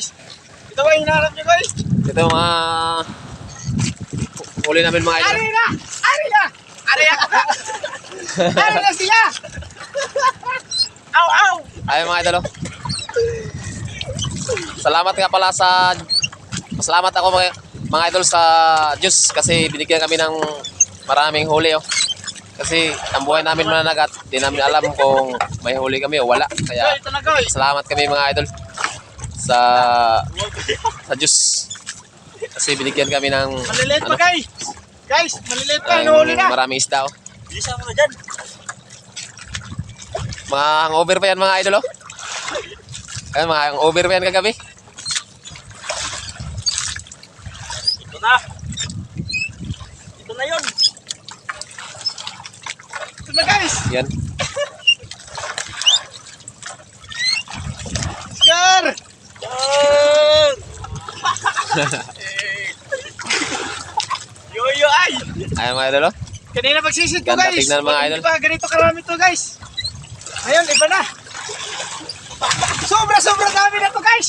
guys. Ito ba yung hinahanap nyo guys? Ito mga huli namin mga idol. Ari na! Ari na! Ari ako ka! Ari na siya! Aw, aw! Ayun mga idol. Salamat nga pala sa... Salamat ako mga idol sa Diyos kasi binigyan kami ng maraming huli oh. Kasi ang buhay namin mananagat, di namin alam kung may huli kami o wala. Kaya Ito na guys. salamat kami mga idol sa Diyos. Kasi binigyan kami ng Maliliit pa guys. Guys, maliliit pa. Inuhuli na. maraming isda oh. Bilisan mo na dyan. Mga hangover pa yan mga idol oh. Ayun, mga hangover pa yan kagabi. Ito na. Ito na yun. Ito na guys. Yan. Scar! Yan! Yo ay! Ayun mga idol oh. Kanina pagsisid ko Ganda guys. tignan, mga idol. Hindi pa ganito karami to guys. Ngayon iba na. Sobra dami na to guys.